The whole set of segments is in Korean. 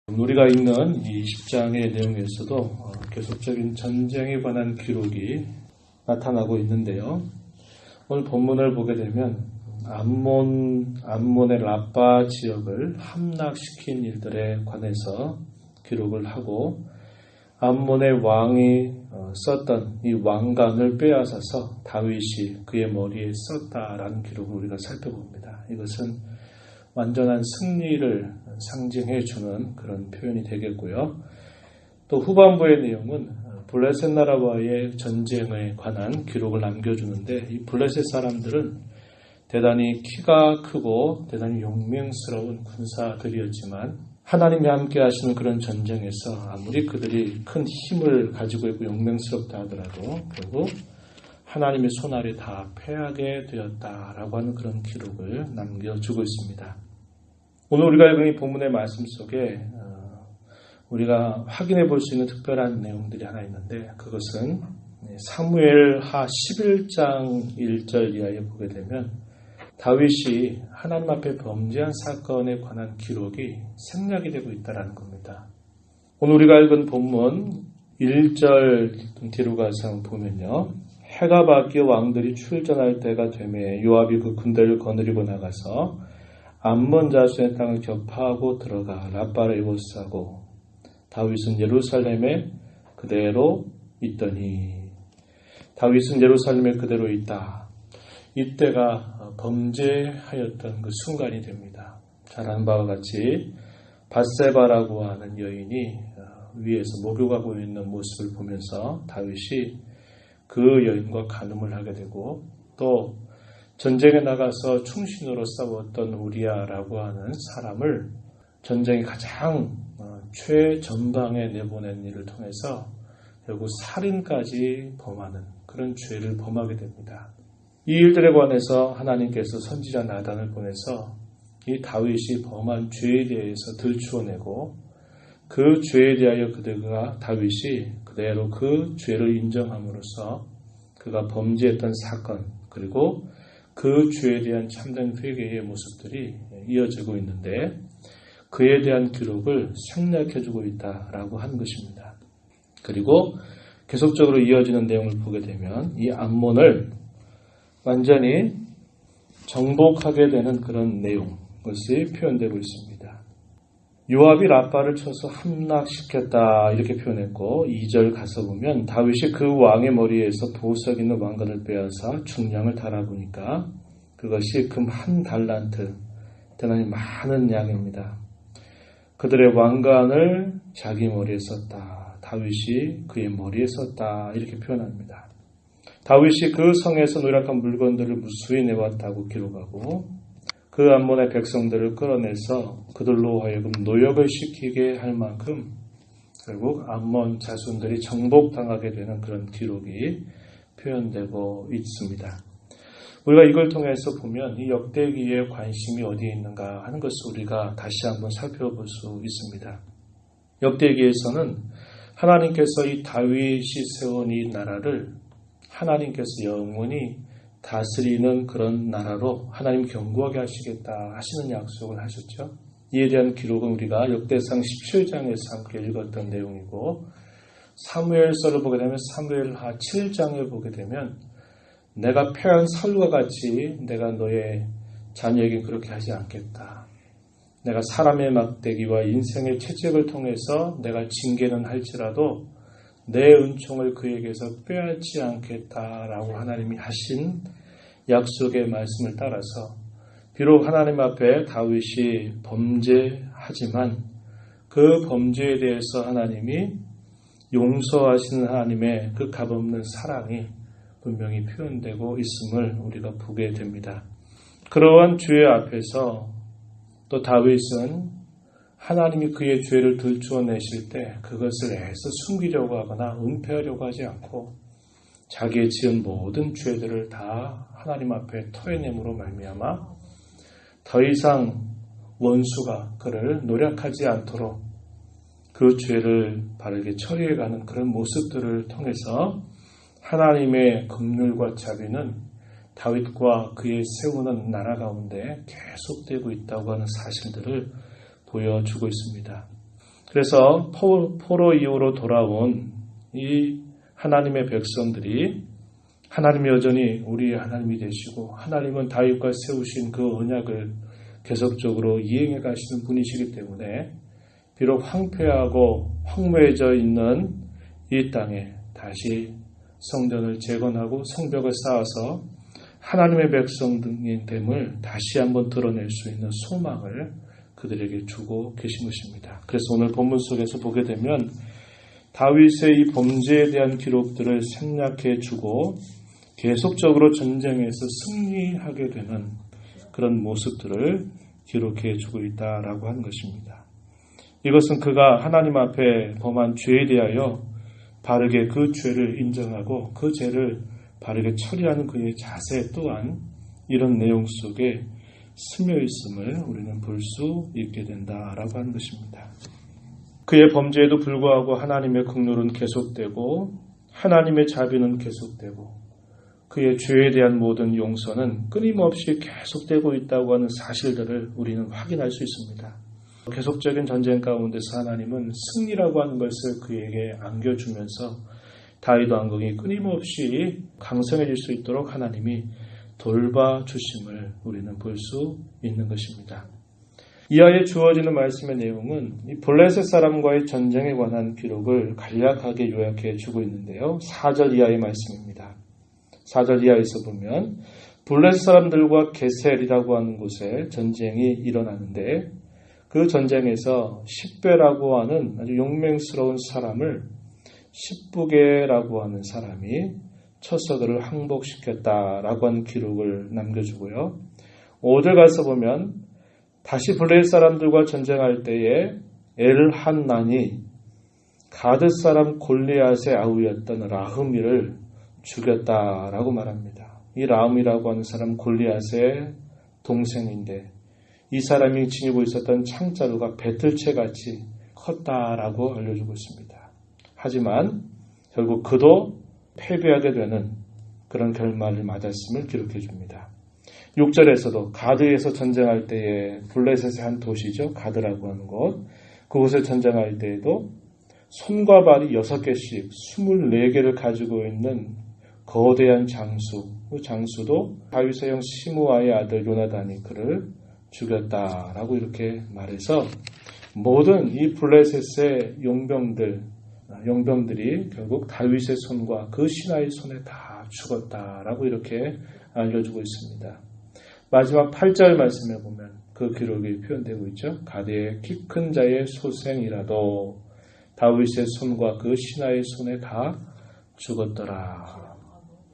우리가 읽는 이 10장의 내용에서도 계속적인 전쟁에 관한 기록이 나타나고 있는데요. 오늘 본문을 보게 되면 암몬의 라빠 지역을 함락시킨 일들에 관해서 기록을 하고 암몬의 왕이 썼던 이 왕관을 빼앗아서 다윗이 그의 머리에 썼다라는 기록을 우리가 살펴봅니다. 이것은 완전한 승리를 상징해 주는 그런 표현이 되겠고요. 또 후반부의 내용은 블레셋 나라와의 전쟁에 관한 기록을 남겨주는데 이 블레셋 사람들은 대단히 키가 크고 대단히 용맹스러운 군사들이었지만 하나님이 함께 하시는 그런 전쟁에서 아무리 그들이 큰 힘을 가지고 있고 용맹스럽다 하더라도 결국 하나님의 손 아래 다 패하게 되었다라고 하는 그런 기록을 남겨주고 있습니다. 오늘 우리가 읽은 이 본문의 말씀 속에 우리가 확인해 볼 수 있는 특별한 내용들이 하나 있는데 그것은 사무엘하 11장 1절 이하에 보게 되면 다윗이 하나님 앞에 범죄한 사건에 관한 기록이 생략이 되고 있다는 겁니다. 오늘 우리가 읽은 본문 1절 뒤로 가서 보면요. 해가 바뀌어 왕들이 출전할 때가 되매 요압이 그 군대를 거느리고 나가서 암몬 자손의 땅을 격파하고 들어가 라빠를 에워싸고 다윗은 예루살렘에 그대로 있더니 다윗은 예루살렘에 그대로 있다. 이때가 범죄하였던 그 순간이 됩니다. 잘 아는 바와 같이 밧세바라고 하는 여인이 위에서 목욕하고 있는 모습을 보면서 다윗이 그 여인과 간음을 하게 되고 또 전쟁에 나가서 충신으로 싸웠던 우리아라고 하는 사람을 전쟁의 가장 최전방에 내보낸 일을 통해서 결국 살인까지 범하는 그런 죄를 범하게 됩니다. 이 일들에 관해서 하나님께서 선지자 나단을 보내서 이 다윗이 범한 죄에 대해서 들추어내고 그 죄에 대하여 다윗이 그대로 그 죄를 인정함으로써 그가 범죄했던 사건 그리고 그 죄에 대한 참된 회개의 모습들이 이어지고 있는데 그에 대한 기록을 생략해주고 있다라고 하는 것입니다. 그리고 계속적으로 이어지는 내용을 보게 되면 이 암몬을 완전히 정복하게 되는 그런 내용, 것이 표현되고 있습니다. 요압이 라빠를 쳐서 함락시켰다 이렇게 표현했고 2절 가서 보면 다윗이 그 왕의 머리에서 보석 있는 왕관을 빼앗아 중량을 달아보니까 그것이 금 1달란트, 대단히 많은 양입니다. 그들의 왕관을 자기 머리에 썼다. 다윗이 그의 머리에 썼다 이렇게 표현합니다. 다윗이 그 성에서 노력한 물건들을 무수히 내왔다고 기록하고 그 암몬의 백성들을 끌어내서 그들로 하여금 노역을 시키게 할 만큼 결국 암몬 자손들이 정복당하게 되는 그런 기록이 표현되고 있습니다. 우리가 이걸 통해서 보면 이 역대기의 관심이 어디에 있는가 하는 것을 우리가 다시 한번 살펴볼 수 있습니다. 역대기에서는 하나님께서 이 다윗이 세운 이 나라를 하나님께서 영원히 다스리는 그런 나라로 하나님 견고하게 하시겠다 하시는 약속을 하셨죠. 이에 대한 기록은 우리가 역대상 17장에서 함께 읽었던 내용이고 사무엘서를 보게 되면 사무엘하 7장을 보게 되면 내가 패한 사울과 같이 내가 너의 자녀에게 그렇게 하지 않겠다. 내가 사람의 막대기와 인생의 채찍을 통해서 내가 징계는 할지라도 내 은총을 그에게서 빼앗지 않겠다라고 하나님이 하신 약속의 말씀을 따라서 비록 하나님 앞에 다윗이 범죄하지만 그 범죄에 대해서 하나님이 용서하시는 하나님의 그 값없는 사랑이 분명히 표현되고 있음을 우리가 보게 됩니다. 그러한 죄 앞에서 또 다윗은 하나님이 그의 죄를 들추어내실 때 그것을 애써 숨기려고 하거나 은폐하려고 하지 않고 자기의 지은 모든 죄들을 다 하나님 앞에 토해냄으로 말미암아 더 이상 원수가 그를 노력하지 않도록 그 죄를 바르게 처리해가는 그런 모습들을 통해서 하나님의 긍휼과 자비는 다윗과 그의 세우는 나라 가운데 계속되고 있다고 하는 사실들을 보여주고 있습니다. 그래서 포로 이후로 돌아온 이 하나님의 백성들이 하나님이 여전히 우리의 하나님이 되시고 하나님은 다윗과 세우신 그 언약을 계속적으로 이행해 가시는 분이시기 때문에 비록 황폐하고 황무해져 있는 이 땅에 다시 성전을 재건하고 성벽을 쌓아서 하나님의 백성됨을 다시 한번 드러낼 수 있는 소망을 그들에게 주고 계신 것입니다. 그래서 오늘 본문 속에서 보게 되면 다윗의 이 범죄에 대한 기록들을 생략해 주고 계속적으로 전쟁에서 승리하게 되는 그런 모습들을 기록해 주고 있다라고 하는 것입니다. 이것은 그가 하나님 앞에 범한 죄에 대하여 바르게 그 죄를 인정하고 그 죄를 바르게 처리하는 그의 자세 또한 이런 내용 속에 스며 있음을 우리는 볼 수 있게 된다라고 하는 것입니다. 그의 범죄에도 불구하고 하나님의 긍휼은 계속되고 하나님의 자비는 계속되고 그의 죄에 대한 모든 용서는 끊임없이 계속되고 있다고 하는 사실들을 우리는 확인할 수 있습니다. 계속적인 전쟁 가운데서 하나님은 승리라고 하는 것을 그에게 안겨주면서 다윗 왕궁이 끊임없이 강성해질 수 있도록 하나님이 돌봐주심을 우리는 볼 수 있는 것입니다. 이하에 주어지는 말씀의 내용은 이 블레셋 사람과의 전쟁에 관한 기록을 간략하게 요약해 주고 있는데요. 4절 이하의 말씀입니다. 4절 이하에서 보면 블레셋 사람들과 게셀이라고 하는 곳에 전쟁이 일어나는데 그 전쟁에서 십배라고 하는 아주 용맹스러운 사람을 십부게라고 하는 사람이 쳐서 그를 항복시켰다라고 하는 기록을 남겨주고요. 5절 가서 보면 다시 블레셋 사람들과 전쟁할 때에 엘한난이 가드 사람 골리앗의 아우였던 라흐미를 죽였다라고 말합니다. 이 라흐미라고 하는 사람 골리앗의 동생인데 이 사람이 지니고 있었던 창자루가 배틀채같이 컸다라고 알려주고 있습니다. 하지만 결국 그도 패배하게 되는 그런 결말을 맞았음을 기록해 줍니다. 6절에서도 가드에서 전쟁할 때에 블레셋의 한 도시죠. 가드라고 하는 곳. 그곳에 전쟁할 때에도 손과 발이 6개씩 24개를 가지고 있는 거대한 장수. 그 장수도 다윗의 형 시므아의 아들 요나단이 그를 죽였다라고 이렇게 말해서 모든 이 블레셋의 용병들이 결국 다윗의 손과 그 신하의 손에 다 죽었다라고 이렇게 알려주고 있습니다. 마지막 8절 말씀에 보면 그 기록이 표현되고 있죠. 가드의 키 큰 자의 소생이라도 다윗의 손과 그 신하의 손에 다 죽었더라.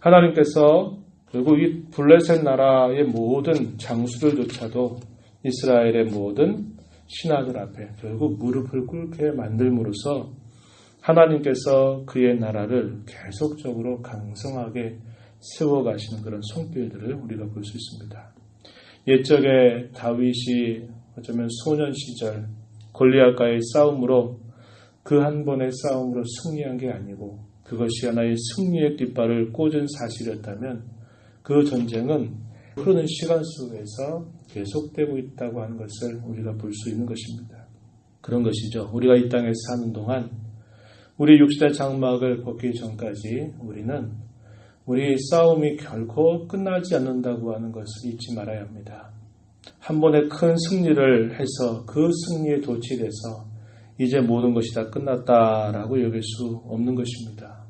하나님께서 결국 이 블레셋 나라의 모든 장수들조차도 이스라엘의 모든 신하들 앞에 결국 무릎을 꿇게 만들므로써 하나님께서 그의 나라를 계속적으로 강성하게 세워가시는 그런 손길들을 우리가 볼 수 있습니다. 옛적에 다윗이 어쩌면 소년 시절 골리앗과의 싸움으로 그 한 번의 싸움으로 승리한 게 아니고 그것이 하나의 승리의 깃발을 꽂은 사실이었다면 그 전쟁은 흐르는 시간 속에서 계속되고 있다고 하는 것을 우리가 볼 수 있는 것입니다. 그런 것이죠. 우리가 이 땅에 사는 동안 우리 육신의 장막을 벗기 전까지 우리는 우리 싸움이 결코 끝나지 않는다고 하는 것을 잊지 말아야 합니다. 한 번의 큰 승리를 해서 그 승리에 도취돼서 이제 모든 것이 다 끝났다라고 여길 수 없는 것입니다.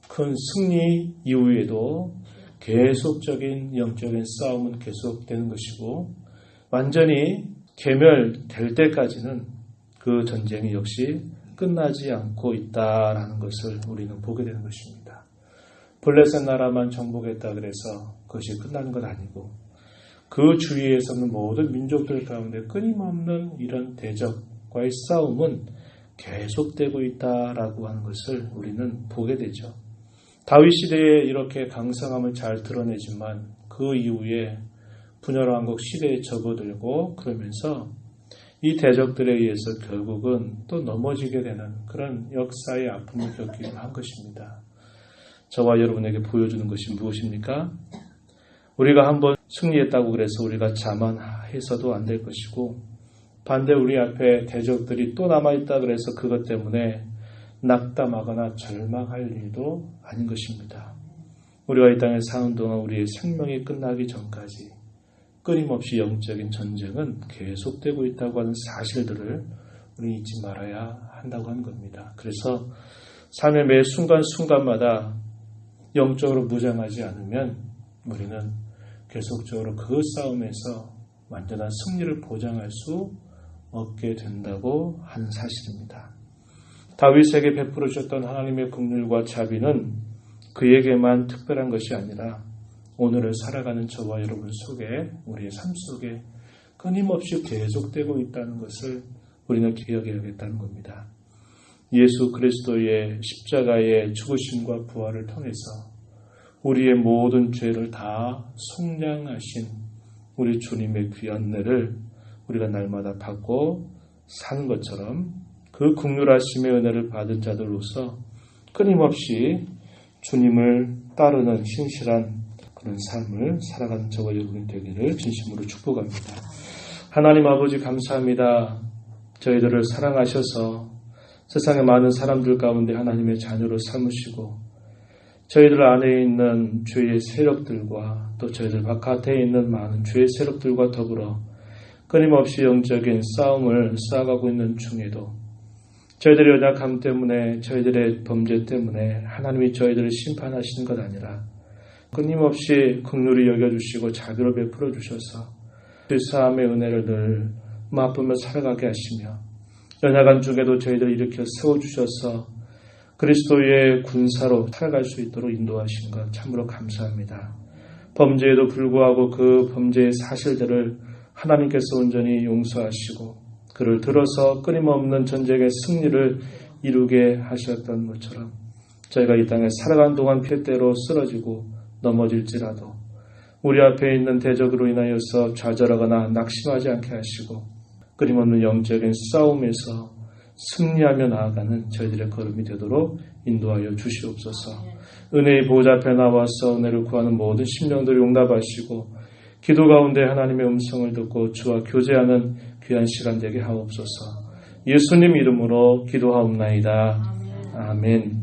큰 승리 이후에도 계속적인 영적인 싸움은 계속되는 것이고 완전히 괴멸될 때까지는 그 전쟁이 역시 끝나지 않고 있다라는 것을 우리는 보게 되는 것입니다. 블레셋 나라만 정복했다 그래서 그것이 끝나는 건 아니고 그 주위에서는 모든 민족들 가운데 끊임없는 이런 대적과의 싸움은 계속되고 있다라고 하는 것을 우리는 보게 되죠. 다윗 시대에 이렇게 강성함을 잘 드러내지만 그 이후에 분열왕국 시대에 접어들고 그러면서 이 대적들에 의해서 결국은 또 넘어지게 되는 그런 역사의 아픔을 겪기도 한 것입니다. 저와 여러분에게 보여주는 것이 무엇입니까? 우리가 한번 승리했다고 그래서 우리가 자만해서도 안 될 것이고 반대 우리 앞에 대적들이 또 남아있다 그래서 그것 때문에 낙담하거나 절망할 일도 아닌 것입니다. 우리가 이 땅에 사는 동안 우리의 생명이 끝나기 전까지 끊임없이 영적인 전쟁은 계속되고 있다고 하는 사실들을 우리 잊지 말아야 한다고 하는 겁니다. 그래서 삶의 매 순간순간마다 영적으로 무장하지 않으면 우리는 계속적으로 그 싸움에서 완전한 승리를 보장할 수 없게 된다고 하는 사실입니다. 다윗에게 베풀어 주셨던 하나님의 긍휼과 자비는 그에게만 특별한 것이 아니라 오늘을 살아가는 저와 여러분 속에 우리의 삶 속에 끊임없이 계속되고 있다는 것을 우리는 기억해야겠다는 겁니다. 예수 그리스도의 십자가의 죽으심과 부활을 통해서 우리의 모든 죄를 다 속량하신 우리 주님의 귀한 은혜를 우리가 날마다 받고 사는 것처럼 그 긍휼하심의 은혜를 받은 자들로서 끊임없이 주님을 따르는 신실한 그런 삶을 살아가는 저와 여러분이 되기를 진심으로 축복합니다. 하나님 아버지 감사합니다. 저희들을 사랑하셔서 세상의 많은 사람들 가운데 하나님의 자녀로 삼으시고 저희들 안에 있는 죄의 세력들과 또 저희들 바깥에 있는 많은 죄의 세력들과 더불어 끊임없이 영적인 싸움을 쌓아가고 있는 중에도 저희들의 연약함 때문에 저희들의 범죄 때문에 하나님이 저희들을 심판하시는 것 아니라 끊임없이 긍휼히 여겨주시고 자비로 베풀어 주셔서 그 사함의 은혜를 늘 맛보며 살아가게 하시며 연약한 중에도 저희들을 일으켜 세워주셔서 그리스도의 군사로 살아갈 수 있도록 인도하신 것 참으로 감사합니다. 범죄에도 불구하고 그 범죄의 사실들을 하나님께서 온전히 용서하시고 그를 들어서 끊임없는 전쟁의 승리를 이루게 하셨던 것처럼 저희가 이 땅에 살아가는 동안 필대로 쓰러지고 넘어질지라도 우리 앞에 있는 대적으로 인하여서 좌절하거나 낙심하지 않게 하시고 끊임없는 영적인 싸움에서 승리하며 나아가는 저희들의 걸음이 되도록 인도하여 주시옵소서. 은혜의 보좌 앞에 나와서 은혜를 구하는 모든 심령들을 용납하시고 기도 가운데 하나님의 음성을 듣고 주와 교제하는 귀한 시간 되게 하옵소서. 예수님 이름으로 기도하옵나이다. 아멘.